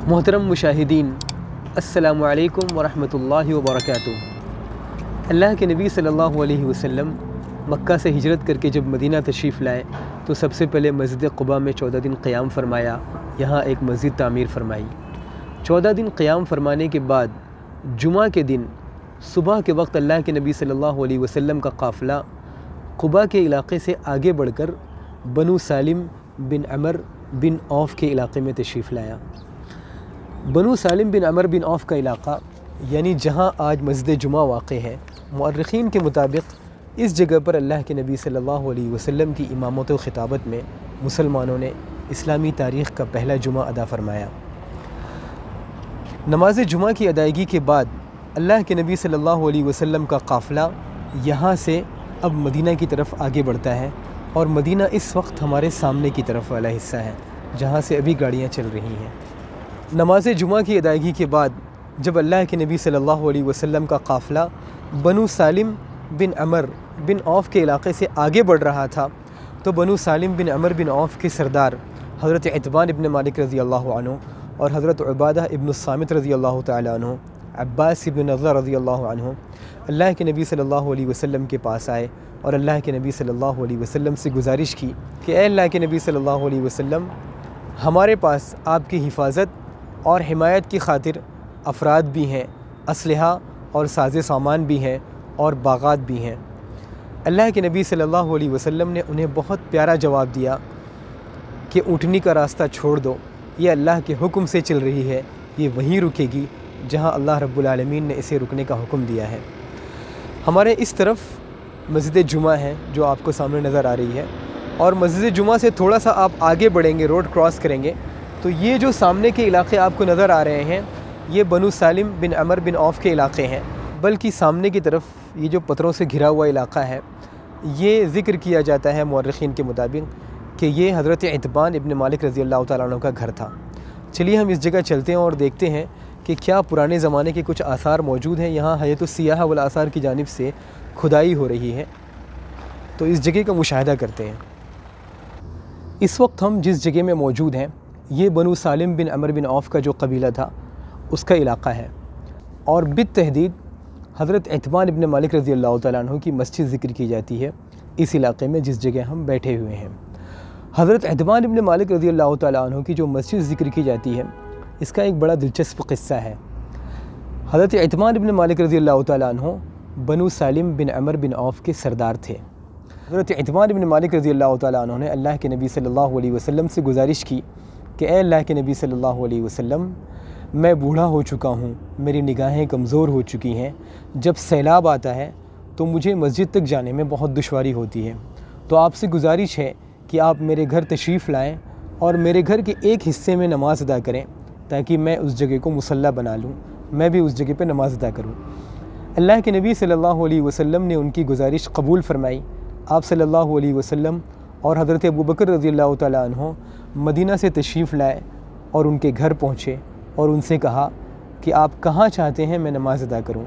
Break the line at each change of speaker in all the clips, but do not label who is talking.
محترم مشاہدین، السلام علیکم ورحمۃ اللہ وبرکاتہ۔ اللہ کے نبی صلی اللہ علیہ وسلم مکہ سے ہجرت کر کے جب مدینہ تشریف لائے تو سب سے پہلے مسجد قباء میں 14 دن قیام فرمایا، یہاں ایک مسجد تعمیر فرمائی۔ 14 دن قیام فرمانے کے بعد جمعہ کے دن صبح کے وقت اللہ کے نبی صلی اللہ علیہ وسلم کا قافلہ قباء کے علاقے سے آگے بڑھ کر بنو سالم بن عمر بن عوف کے علاقے میں تشریف لایا۔ بنو سالم بن عمر بن عوف کا علاقہ یعنی جہاں آج مسجد جمعہ واقع ہے، مؤرخین کے مطابق اس جگہ پر اللہ کے نبی صلی اللہ علیہ وسلم کی امامت و خطابت میں مسلمانوں نے اسلامی تاریخ کا پہلا جمعہ ادا فرمایا۔ نماز جمعہ کی ادائیگی کے بعد اللہ کے نبی صلی اللہ علیہ وسلم کا قافلہ یہاں سے اب مدینہ کی طرف آگے بڑھتا ہے، اور مدینہ اس وقت ہمارے سامنے کی طرف والا حصہ ہے جہاں سے ابھی گاڑیاں چل رہی ہیں۔ نماز جمعہ کی ادائیگی کے بعد جب اللہ کے نبی صلی اللہ علیہ وسلم کا قافلہ بنو سالم بن عمر بن عوف کے علاقے سے آگے بڑھ رہا تھا تو بنو سالم بن عمر بن عوف کے سردار حضرت عتبان ابن مالک رضی اللہ عنہ اور حضرت عبادہ ابن الصامت رضی اللہ تعالیٰ عنہ، عباس ابن نضر رضی اللہ عنہ اللہ کے نبی صلی اللہ علیہ وسلم کے پاس آئے اور اللہ کے نبی صلی اللہ علیہ وسلم سے گزارش کی کہ اے اللہ کے نبی صلی اللہ علیہ وسلم، ہمارے پاس آپ کی حفاظت اور حمایت کی خاطر افراد بھی ہیں، اسلحہ اور ساز سامان بھی ہیں اور باغات بھی ہیں۔ اللہ کے نبی صلی اللہ علیہ وسلم نے انہیں بہت پیارا جواب دیا کہ اونٹنی کا راستہ چھوڑ دو، یہ اللہ کے حکم سے چل رہی ہے، یہ وہیں رکے گی جہاں اللہ رب العالمین نے اسے رکنے کا حکم دیا ہے۔ ہمارے اس طرف مسجد جمعہ ہے جو آپ کو سامنے نظر آ رہی ہے، اور مسجد جمعہ سے تھوڑا سا آپ آگے بڑھیں گے، روڈ کراس کریں گے تو یہ جو سامنے کے علاقے آپ کو نظر آ رہے ہیں یہ بنو سالم بن عمر بن عوف کے علاقے ہیں، بلکہ سامنے کی طرف یہ جو پتھروں سے گھرا ہوا علاقہ ہے یہ ذکر کیا جاتا ہے مورخین کے مطابق کہ یہ حضرت عتبان ابن مالک رضی اللہ تعالیٰ عنہ کا گھر تھا۔ چلیے ہم اس جگہ چلتے ہیں اور دیکھتے ہیں کہ کیا پرانے زمانے کے کچھ آثار موجود ہیں۔ یہاں حیات السیاحہ والآثار کی جانب سے کھدائی ہو رہی ہے تو اس جگہ کا مشاہدہ کرتے ہیں۔ اس وقت ہم جس جگہ میں موجود ہیں یہ بنو سالم بن عمر بن عوف کا جو قبیلہ تھا اس کا علاقہ ہے، اور بالتحدید حضرت عتبان ابن مالک رضی اللہ تعالیٰ عنہ کی مسجد ذکر کی جاتی ہے اس علاقے میں جس جگہ ہم بیٹھے ہوئے ہیں۔ حضرت عتبان ابن مالک رضی اللہ تعالیٰ عنہ کی جو مسجد ذکر کی جاتی ہے اس کا ایک بڑا دلچسپ قصہ ہے۔ حضرت عتبان ابن مالک رضی اللہ تعالیٰ عنہ بنو سالم بن عمر بن عوف کے سردار تھے۔ حضرت عتبان ابن مالک رضی اللہ تعالیٰ عنہ نے اللہ کے نبی صلی اللہ علیہ وسلم سے گزارش کی کہ اے اللہ کے نبی صلی اللہ علیہ وسلم، میں بوڑھا ہو چکا ہوں، میری نگاہیں کمزور ہو چکی ہیں، جب سیلاب آتا ہے تو مجھے مسجد تک جانے میں بہت دشواری ہوتی ہے، تو آپ سے گزارش ہے کہ آپ میرے گھر تشریف لائیں اور میرے گھر کے ایک حصے میں نماز ادا کریں تاکہ میں اس جگہ کو مصلی بنا لوں، میں بھی اس جگہ پہ نماز ادا کروں۔ اللہ کے نبی صلی اللہ علیہ وسلم نے ان کی گزارش قبول فرمائی۔ آپ صلی اللہ علیہ وسلم اور حضرت ابوبکر رضی اللہ تعالیٰ عنہ مدینہ سے تشریف لائے اور ان کے گھر پہنچے اور ان سے کہا کہ آپ کہاں چاہتے ہیں میں نماز ادا کروں۔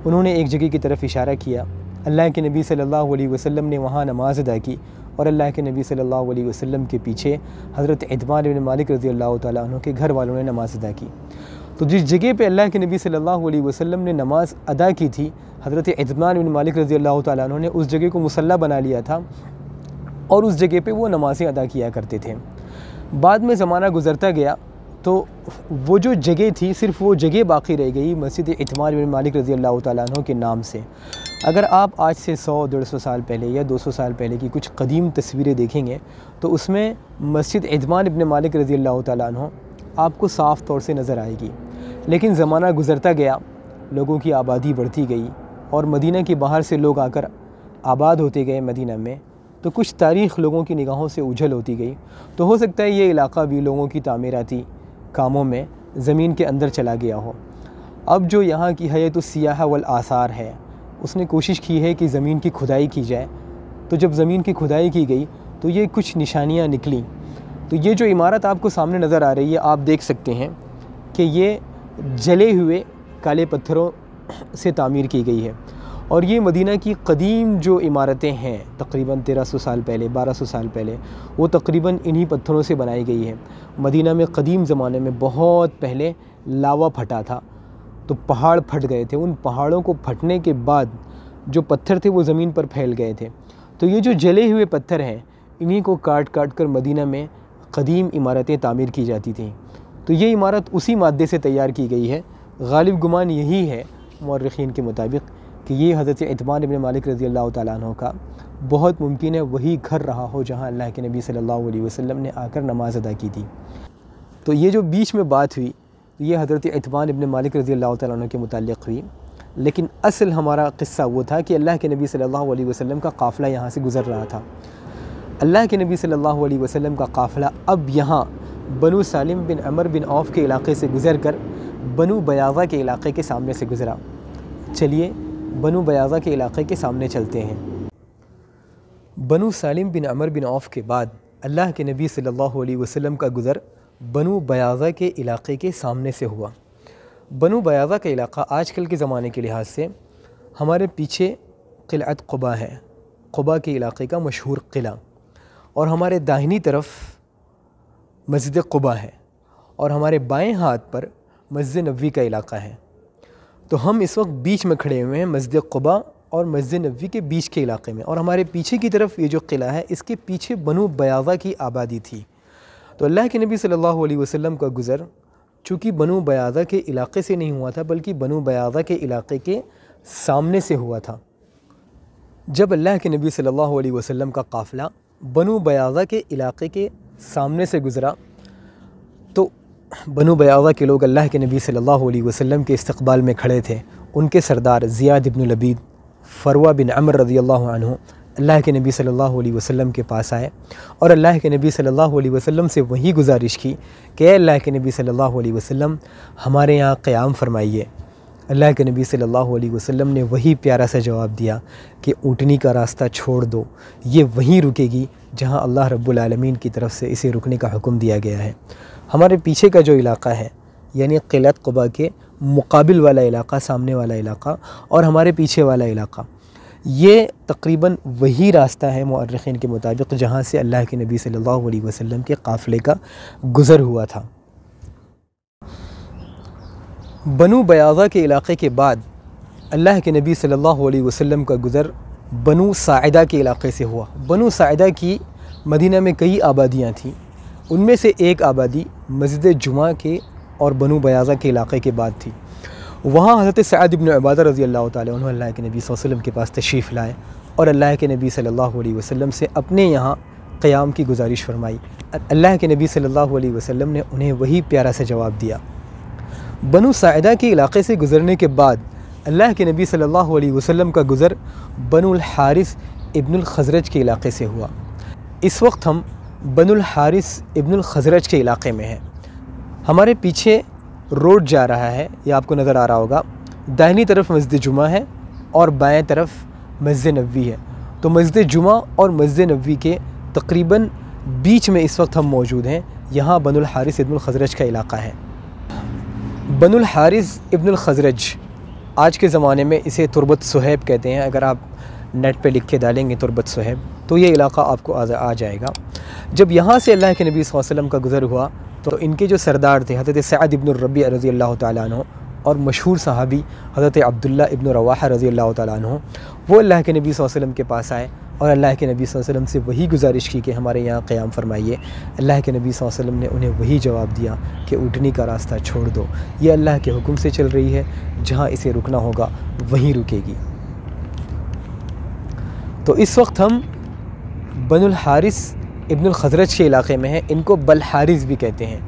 انہوں نے ایک جگہ کی طرف اشارہ کیا، اللہ کے نبی صلی اللہ علیہ وسلم نے وہاں نماز ادا کی، اور اللہ کے نبی صلی اللہ علیہ وسلم کے پیچھے حضرت عتبان بن مالک رضی اللہ تعالیٰ عنہ کے گھر والوں نے نماز ادا کی۔ تو جس جگہ پہ اللہ کے نبی صلی اللہ علیہ وسلم نے نماز ادا کی تھی، حضرت عتبان بن مالک رضی اللہ تعالیٰ عنہ نے اس جگہ کو مصلی بنا لیا تھا اور اس جگہ پہ وہ نمازیں ادا کیا کرتے تھے۔ بعد میں زمانہ گزرتا گیا تو وہ جو جگہ تھی صرف وہ جگہ باقی رہ گئی مسجد عتبان بن مالک رضی اللہ تعالیٰ عنہ کے نام سے۔ اگر آپ آج سے 100-150 سال پہلے یا 200 سال پہلے کی کچھ قدیم تصویریں دیکھیں گے تو اس میں مسجد عتبان ابن مالک رضی اللہ تعالیٰ عنہ آپ کو صاف طور سے نظر آئے گی، لیکن زمانہ گزرتا گیا، لوگوں کی آبادی بڑھتی گئی اور مدینہ کے باہر سے لوگ آ کر آباد ہوتے گئے مدینہ میں، تو کچھ تاریخ لوگوں کی نگاہوں سے اوجھل ہوتی گئی، تو ہو سکتا ہے یہ علاقہ بھی لوگوں کی تعمیراتی کاموں میں زمین کے اندر چلا گیا ہو۔ اب جو یہاں کی حیات السیاحہ والآثار ہے اس نے کوشش کی ہے کہ زمین کی کھدائی کی جائے، تو جب زمین کی کھدائی کی گئی تو یہ کچھ نشانیاں نکلیں۔ تو یہ جو عمارت آپ کو سامنے نظر آ رہی ہے آپ دیکھ سکتے ہیں کہ یہ جلے ہوئے کالے پتھروں سے تعمیر کی گئی ہے، اور یہ مدینہ کی قدیم جو عمارتیں ہیں تقریباً 1300 سال پہلے 1200 سال پہلے، وہ تقریباً انہی پتھروں سے بنائی گئی ہے۔ مدینہ میں قدیم زمانے میں بہت پہلے لاوا پھٹا تھا، تو پہاڑ پھٹ گئے تھے، ان پہاڑوں کو پھٹنے کے بعد جو پتھر تھے وہ زمین پر پھیل گئے تھے، تو یہ جو جلے ہوئے پتھر ہیں انہی کو کاٹ کاٹ کر مدینہ میں قدیم عمارتیں تعمیر کی جاتی تھیں۔ تو یہ عمارت اسی مادے سے تیار کی گئی ہے۔ غالب گمان یہی ہے مورخین کے مطابق کہ یہ حضرت عتبان بن مالک رضی اللہ تعالیٰ عنہ کا بہت ممکن ہے وہی گھر رہا ہو جہاں اللہ کے نبی صلی اللہ علیہ وسلم نے آ کر نماز ادا کی تھی۔ تو یہ جو بیچ میں بات ہوئی یہ حضرت عتبان بن مالک رضی اللہ تعالیٰ عنہ کے متعلق ہوئی، لیکن اصل ہمارا قصہ وہ تھا کہ اللہ کے نبی صلی اللہ علیہ وسلم کا قافلہ یہاں سے گزر رہا تھا۔ اللہ کے نبی صلی اللہ علیہ وسلم کا قافلہ اب یہاں بنو سالم بن عمر بن عوف کے علاقے سے گزر کر بنو بیاضہ کے علاقے کے سامنے سے گزرا۔ چلیے بنو بیاضہ کے علاقے کے سامنے چلتے ہیں۔ بنو سالم بن عمر بن عوف کے بعد اللہ کے نبی صلی اللہ علیہ وسلم کا گزر بنو بیاضہ کے علاقے کے سامنے سے ہوا۔ بنو بیاضہ کا علاقہ آج کل کے زمانے کے لحاظ سے ہمارے پیچھے قلعت قباء ہے، قباء کے علاقے کا مشہور قلعہ، اور ہمارے داہنی طرف مسجد قباء ہے، اور ہمارے بائیں ہاتھ پر مسجد نبوی کا علاقہ ہے۔ تو ہم اس وقت بیچ میں کھڑے ہوئے ہیں، مسجد قباء اور مسجد نبوی کے بیچ کے علاقے میں، اور ہمارے پیچھے کی طرف یہ جو قلعہ ہے اس کے پیچھے بنو بیاضہ کی آبادی تھی۔ تو اللہ کے نبی صلی اللہ علیہ وسلم کا گزر چونکہ بنو بیاضہ کے علاقے سے نہیں ہوا تھا بلکہ بنو بیاضہ کے علاقے کے سامنے سے ہوا تھا۔ جب اللہ کے نبی صلی اللہ علیہ وسلم کا قافلہ بنو بیاضہ کے علاقے کے سامنے سے گزرا تو بنو بیاضہ کے لوگ اللہ کے نبی صلی اللہ علیہ وسلم کے استقبال میں کھڑے تھے۔ ان کے سردار زیاد بن لبید، فروہ بن عمر رضی اللہ عنہ اللہ کے نبی صلی اللہ علیہ وسلم کے پاس آئے اور اللہ کے نبی صلی اللہ علیہ وسلم سے وہی گزارش کی کہ اے اللہ کے نبی صلی اللہ علیہ وسلم ہمارے یہاں قیام فرمائیے۔ اللہ کے نبی صلی اللہ علیہ وسلم نے وہی پیارا سا جواب دیا کہ اونٹنی کا راستہ چھوڑ دو، یہ وہیں رکے گی جہاں اللہ رب العالمین کی طرف سے اسے رکنے کا حکم دیا گیا ہے۔ ہمارے پیچھے کا جو علاقہ ہے یعنی قلعت قباء کے مقابل والا علاقہ، سامنے والا علاقہ اور ہمارے پیچھے والا علاقہ، یہ تقریباً وہی راستہ ہے مورخین کے مطابق جہاں سے اللہ کے نبی صلی اللہ علیہ وسلم کے قافلے کا گزر ہوا تھا۔ بنو بیاضہ کے علاقے کے بعد اللہ کے نبی صلی اللہ علیہ وسلم کا گزر بنو ساعدہ کے علاقے سے ہوا۔ بنو ساعدہ کی مدینہ میں کئی آبادیاں تھیں، ان میں سے ایک آبادی مسجد جمعہ کے اور بنو بیاضہ کے علاقے کے بعد تھی۔ وہاں حضرت سعد بن عبادہ رضی اللہ تعالیٰ عنہ اللہ کے نبی صلی اللہ علیہ وسلم کے پاس تشریف لائے اور اللہ کے نبی صلی اللہ علیہ وسلم سے اپنے یہاں قیام کی گزارش فرمائی۔ اللہ کے نبی صلی اللہ علیہ وسلم نے انہیں وہی پیارا سا جواب دیا۔ بنو ساعدہ کے علاقے سے گزرنے کے بعد اللہ کے نبی صلی اللہ علیہ وسلم کا گزر بنو الحارث ابن الخزرج کے علاقے سے ہوا۔ اس وقت ہم بنو الحارث ابن الخزرج کے علاقے میں ہیں۔ ہمارے پیچھے روڈ جا رہا ہے، یہ آپ کو نظر آ رہا ہوگا، داہنی طرف مسجد جمعہ ہے اور بائیں طرف مسجد نبوی ہے۔ تو مسجد جمعہ اور مسجد نبوی کے تقریباً بیچ میں اس وقت ہم موجود ہیں، یہاں بنو الحارث ابن الخزرج کا علاقہ ہے۔ بنو الحارث ابن الخزرج آج کے زمانے میں اسے تربت صہیب کہتے ہیں، اگر آپ نیٹ پہ لکھ کے ڈالیں گے تربت صہیب تو یہ علاقہ آپ کو آ جائے گا۔ جب یہاں سے اللہ کے نبی صلی اللہ علیہ وسلم کا گزر ہوا تو ان کے جو سردار تھے حضرت سعد ابن الربیع رضی اللہ تعالیٰ عنہ اور مشہور صحابی حضرت عبداللہ ابن رواحہ رضی اللہ تعالیٰ عنہ، وہ اللہ کے نبی صلی اللہ علیہ وسلم کے پاس آئے اور اللہ کے نبی صلی اللہ علیہ وسلم سے وہی گزارش کی کہ ہمارے یہاں قیام فرمائیے۔ اللہ کے نبی صلی اللہ علیہ وسلم نے انہیں وہی جواب دیا کہ اونٹنی کا راستہ چھوڑ دو، یہ اللہ کے حکم سے چل رہی ہے، جہاں اسے رکنا ہوگا وہیں رکے گی۔ تو اس وقت ہم بنو الحارث ابن الخزرج کے علاقے میں ہیں، ان کو بلحارث بھی کہتے ہیں۔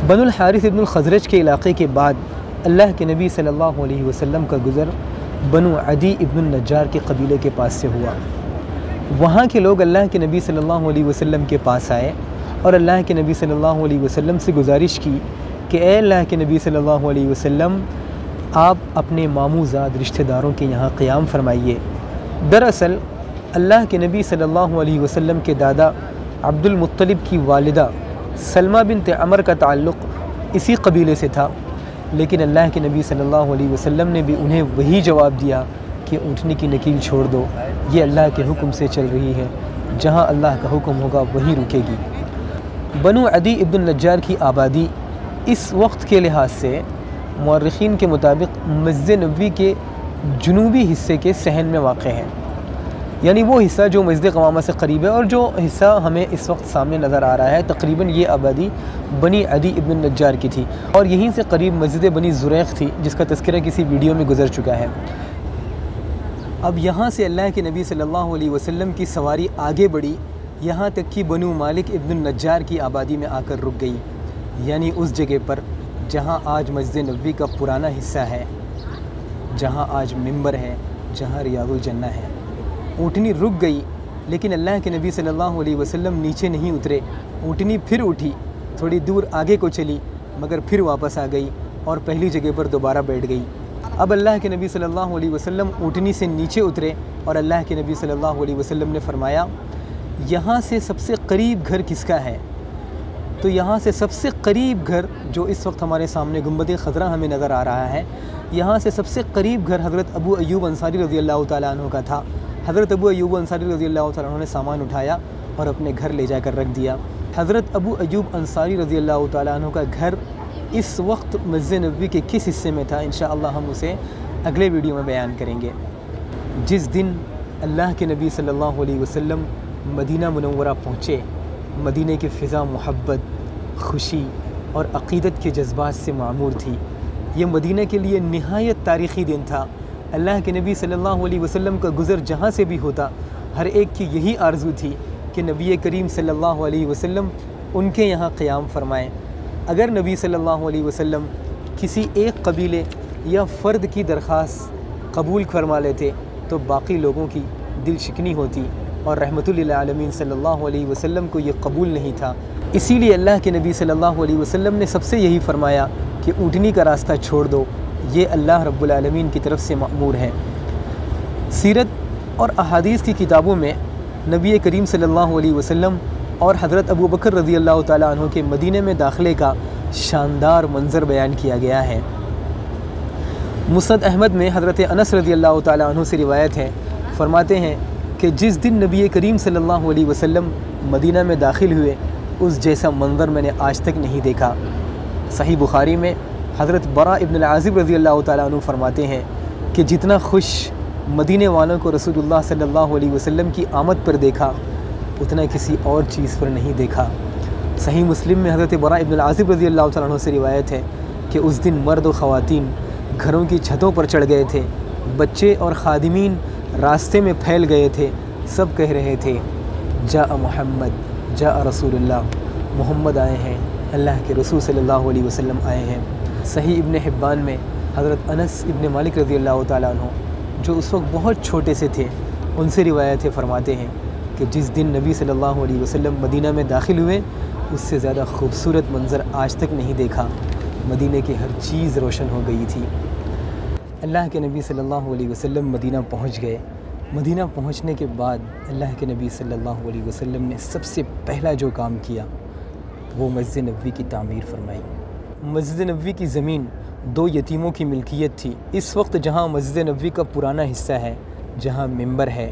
بنو الحارث ابن الخزرج کے علاقے کے بعد اللہ کے نبی صلی اللہ علیہ وسلم کا گزر بنو عدی ابن النجار کے قبیلے کے پاس سے ہوا۔ وہاں کے لوگ اللہ کے نبی صلی اللہ علیہ وسلم کے پاس آئے اور اللہ کے نبی صلی اللہ علیہ وسلم سے گزارش کی کہ اے اللہ کے نبی صلی اللہ علیہ وسلم آپ اپنے ماموں زاد رشتہ داروں کے یہاں قیام فرمائیے۔ دراصل اللہ کے نبی صلی اللہ علیہ وسلم کے دادا عبد المطلب کی والدہ سلمہ بنت عمر کا تعلق اسی قبیلے سے تھا، لیکن اللہ کے نبی صلی اللہ علیہ وسلم نے بھی انہیں وہی جواب دیا کہ اونٹنی کی نکیل چھوڑ دو، یہ اللہ کے حکم سے چل رہی ہے، جہاں اللہ کا حکم ہوگا وہیں رکے گی۔ بنو عدی ابن النجار کی آبادی اس وقت کے لحاظ سے مورخین کے مطابق مسجد نبوی کے جنوبی حصے کے صحن میں واقع ہے، یعنی وہ حصہ جو مسجد قمامہ سے قریب ہے، اور جو حصہ ہمیں اس وقت سامنے نظر آ رہا ہے تقریباً یہ آبادی بنی عدی ابن النجار کی تھی، اور یہیں سے قریب مسجد بنی زریق تھی جس کا تذکرہ کسی ویڈیو میں گزر چکا ہے۔ اب یہاں سے اللہ کے نبی صلی اللہ علیہ وسلم کی سواری آگے بڑھی، یہاں تک کہ بنو مالک ابن النجار کی آبادی میں آ کر رک گئی، یعنی اس جگہ پر جہاں آج مسجد نبوی کا پرانا حصہ ہے، جہاں آج منبر ہے، جہاں ریاض الجنہ ہے۔ اونٹنی رک گئی، لیکن اللہ کے نبی صلی اللہ علیہ وسلم نیچے نہیں اترے، اونٹنی پھر اٹھی، تھوڑی دور آگے کو چلی، مگر پھر واپس آ گئی اور پہلی جگہ پر دوبارہ بیٹھ گئی۔ اب اللہ کے نبی صلی اللہ علیہ وسلم اونٹنی سے نیچے اترے اور اللہ کے نبی صلی اللہ علیہ وسلم نے فرمایا، یہاں سے سب سے قریب گھر کس کا ہے؟ تو یہاں سے سب سے قریب گھر جو اس وقت ہمارے سامنے گنبد خضرا ہمیں نظر آ رہا ہے، یہاں سے سب سے قریب گھر حضرت ابو ایوب انصاری رضی اللہ تعالیٰ عنہ کا تھا۔ حضرت ابو ایوب انصاری رضی اللہ تعالیٰ عنہ نے سامان اٹھایا اور اپنے گھر لے جا کر رکھ دیا۔ حضرت ابو ایوب انصاری رضی اللہ تعالیٰ عنہ کا گھر اس وقت مسجد نبوی کے کس حصے میں تھا، انشاءاللہ ہم اسے اگلے ویڈیو میں بیان کریں گے۔ جس دن اللہ کے نبی صلی اللہ علیہ وسلم مدینہ منورہ پہنچے، مدینہ کی فضا محبت، خوشی اور عقیدت کے جذبات سے معمور تھی۔ یہ مدینہ کے لیے نہایت تاریخی دن تھا۔ اللہ کے نبی صلی اللہ علیہ وسلم کا گزر جہاں سے بھی ہوتا، ہر ایک کی یہی آرزو تھی کہ نبی کریم صلی اللہ علیہ وسلم ان کے یہاں قیام فرمائیں۔ اگر نبی صلی اللہ علیہ وسلم کسی ایک قبیلے یا فرد کی درخواست قبول فرما لیتے تو باقی لوگوں کی دل شکنی ہوتی، اور رحمت للعالمین صلی اللہ علیہ وسلم کو یہ قبول نہیں تھا۔ اسی لیے اللہ کے نبی صلی اللہ علیہ وسلم نے سب سے یہی فرمایا کہ اونٹنی کا راستہ چھوڑ دو، یہ اللہ رب العالمین کی طرف سے مأمور ہے۔ سیرت اور احادیث کی کتابوں میں نبی کریم صلی اللہ علیہ وسلم اور حضرت ابو بکر رضی اللہ تعالیٰ عنہ کے مدینہ میں داخلے کا شاندار منظر بیان کیا گیا ہے۔ مسند احمد میں حضرت انس رضی اللہ تعالیٰ عنہ سے روایت ہے، فرماتے ہیں کہ جس دن نبی کریم صلی اللہ علیہ وسلم مدینہ میں داخل ہوئے، اس جیسا منظر میں نے آج تک نہیں دیکھا۔ صحیح بخاری میں حضرت برا ابن العازب رضی اللہ تعالیٰ عنہ فرماتے ہیں کہ جتنا خوش مدینہ والوں کو رسول اللہ صلی اللہ علیہ وسلم کی آمد پر دیکھا، اتنا کسی اور چیز پر نہیں دیکھا۔ صحیح مسلم میں حضرت برا ابن العازب رضی اللہ تعالیٰ عنہ سے روایت ہے کہ اس دن مرد و خواتین گھروں کی چھتوں پر چڑھ گئے تھے، بچے اور خادمین راستے میں پھیل گئے تھے، سب کہہ رہے تھے جاء محمد، جاء رسول اللہ، محمد آئے ہیں، اللہ کے رسول صلی اللہ علیہ وسلم آئے ہیں۔ صحیح ابن حبان میں حضرت انس ابن مالک رضی اللہ تعالیٰ عنہ جو اس وقت بہت چھوٹے سے تھے، ان سے روایت فرماتے ہیں کہ جس دن نبی صلی اللہ علیہ وسلم مدینہ میں داخل ہوئے، اس سے زیادہ خوبصورت منظر آج تک نہیں دیکھا۔ مدینہ کی ہر چیز روشن ہو گئی تھی۔ اللہ کے نبی صلی اللہ علیہ وسلم مدینہ پہنچ گئے۔ مدینہ پہنچنے کے بعد اللہ کے نبی صلی اللہ علیہ وسلم نے سب سے پہلا جو کام کیا وہ مسجد نبوی کی تعمیر فرمائی۔ مسجد نبوی کی زمین 2 یتیموں کی ملکیت تھی۔ اس وقت جہاں مسجد نبوی کا پرانا حصہ ہے، جہاں منبر ہے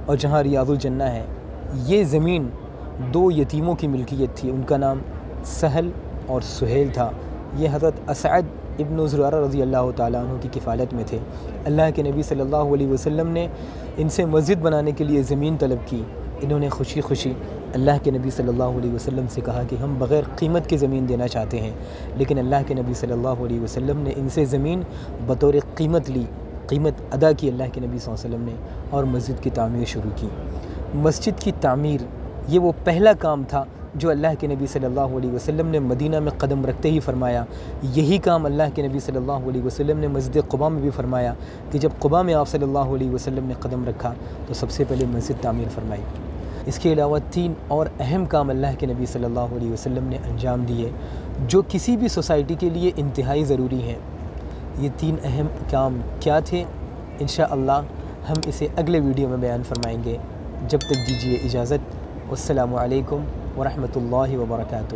اور جہاں ریاض الجنہ ہے، یہ زمین 2 یتیموں کی ملکیت تھی۔ ان کا نام سہل اور سہیل تھا۔ یہ حضرت اسعد ابن زرارہ رضی اللہ تعالیٰ عنہ کی کفالت میں تھے۔ اللہ کے نبی صلی اللہ علیہ وسلم نے ان سے مسجد بنانے کے لیے زمین طلب کی۔ انہوں نے خوشی خوشی اللہ کے نبی صلی اللہ علیہ وسلم سے کہا کہ ہم بغیر قیمت کے زمین دینا چاہتے ہیں، لیکن اللہ کے نبی صلی اللہ علیہ وسلم نے ان سے زمین بطور قیمت لی، قیمت ادا کی اللہ کے نبی صلی اللہ علیہ وسلم نے، اور مسجد کی تعمیر شروع کی۔ مسجد کی تعمیر یہ وہ پہلا کام تھا جو اللہ کے نبی صلی اللہ علیہ وسلم نے مدینہ میں قدم رکھتے ہی فرمایا۔ یہی کام اللہ کے نبی صلی اللہ علیہ وسلم نے مسجد قباء میں بھی فرمایا کہ جب قباء میں آپ صلی اللہ علیہ وسلم نے قدم رکھا تو سب سے پہلے مسجد تعمیر فرمائی۔ اس کے علاوہ 3 اور اہم کام اللہ کے نبی صلی اللہ علیہ وسلم نے انجام دیے جو کسی بھی سوسائٹی کے لیے انتہائی ضروری ہیں۔ یہ 3 اہم کام کیا تھے؟ انشاءاللہ ہم اسے اگلے ویڈیو میں بیان فرمائیں گے۔ جب تک دیجیے اجازت۔ والسلام علیکم ورحمۃ اللہ وبرکاتہ۔